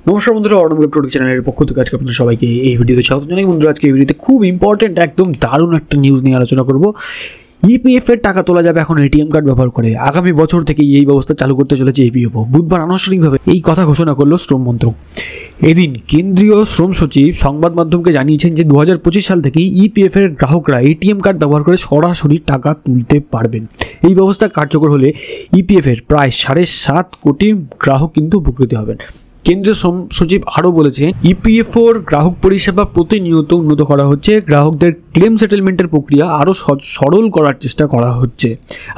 নমস্কার বন্ধুরা, অর্ণব প্রোডাক্ট চ্যানেলের পক্ষ থেকে আজকে আপনাদের সবাইকে এই ভিডিওতে স্বাগত জানাই। বন্ধুরা, আজকে এই ভিডিওতে খুব ইম্পর্টেন্ট একদম দারুণ একটা নিউজ নিয়ে আলোচনা করব। ইপিএফ এর টাকা তোলা যাবে এখন এটিএম কার্ড ব্যবহার করে। আগামী বছর থেকে এই ব্যবস্থা চালু করতে চলেছে ইপিএফও। বুধবার আনুষ্ঠানিকভাবে এই কথা ঘোষণা করল শ্রম মন্ত্রক। এদিন কেন্দ্রীয় শ্রম সচিব সংবাদ মাধ্যমকে জানিয়েছেন যে 2025 সাল থেকেই ইপিএফ এর গ্রাহকরা এটিএম কার্ড ব্যবহার করে সরাসরি টাকা তুলতে পারবেন। এই ব্যবস্থা কার্যকর হলে ইপিএফ এর প্রায় 7.5 কোটি গ্রাহক কিন্তু উপকৃত হবেন। কেন্দ্রীয় শ্রম সচিব আরও বলেছেন, ইপিএফওর গ্রাহক পরিষেবা প্রতিনিয়ত উন্নত করা হচ্ছে। গ্রাহকদের ক্লেম সেটেলমেন্টের প্রক্রিয়া আরও সরল করার চেষ্টা করা হচ্ছে।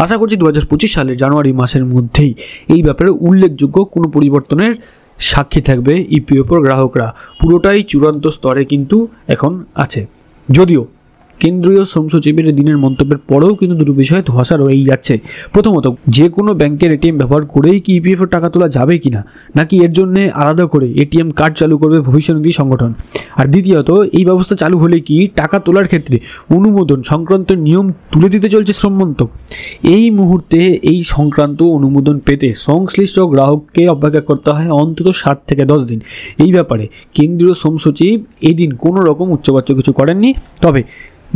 আশা করছি 2025 সালের জানুয়ারি মাসের মধ্যেই এই ব্যাপারে উল্লেখযোগ্য কোনো পরিবর্তনের সাক্ষী থাকবে ইপিএফওর গ্রাহকরা। পুরোটাই চূড়ান্ত স্তরে কিন্তু এখন আছে। যদিও কেন্দ্রীয় শ্রম সচিবের দিনের মন্তব্যের পরেও কিন্তু দুটো বিষয় ধোঁয়াশা রয়েই যাচ্ছে। প্রথমত, যে কোনো ব্যাংকের এটিএম ব্যবহার করেই কি ইপিএফের টাকা তোলা যাবে কিনা, নাকি এর জন্য আলাদা করে এটিএম কার্ড চালু করবে ভবিষ্যনিধি সংগঠন। আর দ্বিতীয়ত, এই ব্যবস্থা চালু হলে কি টাকা তোলার ক্ষেত্রে অনুমোদন সংক্রান্ত নিয়ম তুলে দিতে চলছে শ্রম মন্ত্রক। এই মুহূর্তে এই সংক্রান্ত অনুমোদন পেতে সংশ্লিষ্ট গ্রাহককে অপেক্ষা করতে হয় অন্তত 7 থেকে 10 দিন। এই ব্যাপারে কেন্দ্রীয় শ্রম সচিব এদিন কোনো রকম উচ্চবাচ্য কিছু করেননি। তবে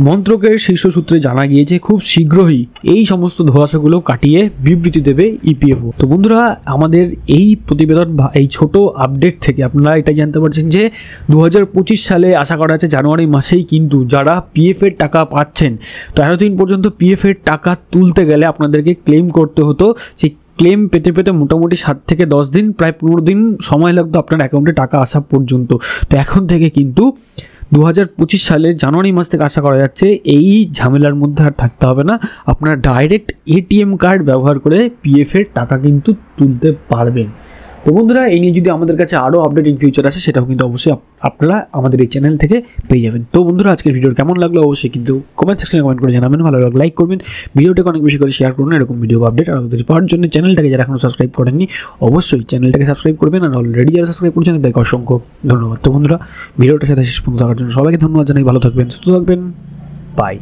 মন্ত্রকের শীর্ষ সূত্রে জানা গিয়েছে খুব শীঘ্রই এই সমস্ত ধোঁয়াশাগুলো কাটিয়ে বিবৃতি দেবে ইপিএফও। তো বন্ধুরা, আমাদের এই প্রতিবেদন বা এই ছোট আপডেট থেকে আপনারা এটাই জানতে পারছেন যে 2025 সালে আশা করা আছে জানুয়ারি মাসেই কিন্তু যারা পিএফ এর টাকা পাচ্ছেন, তো এতদিন পর্যন্ত পিএফ এর টাকা তুলতে গেলে আপনাদেরকে ক্লেম করতে হতো। সেই ক্লেম পেতে পেতে মোটামুটি 7 থেকে 10 দিন, প্রায় 15 দিন সময় লাগতো আপনার অ্যাকাউন্টে টাকা আসা পর্যন্ত। তো এখন থেকে কিন্তু 2025 সালের জানুয়ারি মাস থেকে আশা করা যাচ্ছে এই ঝামেলার মধ্যে আর থাকতে হবে না। আপনারা ডাইরেক্ট এটিএম কার্ড ব্যবহার করে পিএফ এর টাকা কিন্তু তুলতে পারবেন। তো বন্ধুরা, এই নিয়ে যদি আমাদের কাছে আরও আপডেট ইন ফিউচার আসে, সেটাও কিন্তু অবশ্যই আপনারা আমাদের এই চ্যানেল থেকে পেয়ে যাবেন। তো বন্ধুরা, আজকের ভিডিও কেমন লাগলো অবশ্যই কিন্তু কমেন্ট সেকশনে কমেন্ট করে জানাবেন। ভালো লাগলে লাইক করবেন, ভিডিওটাকে অনেক বেশি করে শেয়ার করুন। এরকম ভিডিও আপডেট আর আমাদের পাওয়ার জন্য চ্যানেলটাকে যারা এখনও সাবস্ক্রাইব করেননি অবশ্যই চ্যানেলটাকে সাবস্ক্রাইব করবেন। আর অলরেডি যারা সাবস্ক্রাইব করছেন তাদেরকে অসংখ্য ধন্যবাদ। তো বন্ধুরা, ভিডিওটার সাথে শেষ পর্যন্ত থাকার জন্য সবাইকে ধন্যবাদ জানাই। ভালো থাকবেন, সুস্থ থাকবেন, বাই।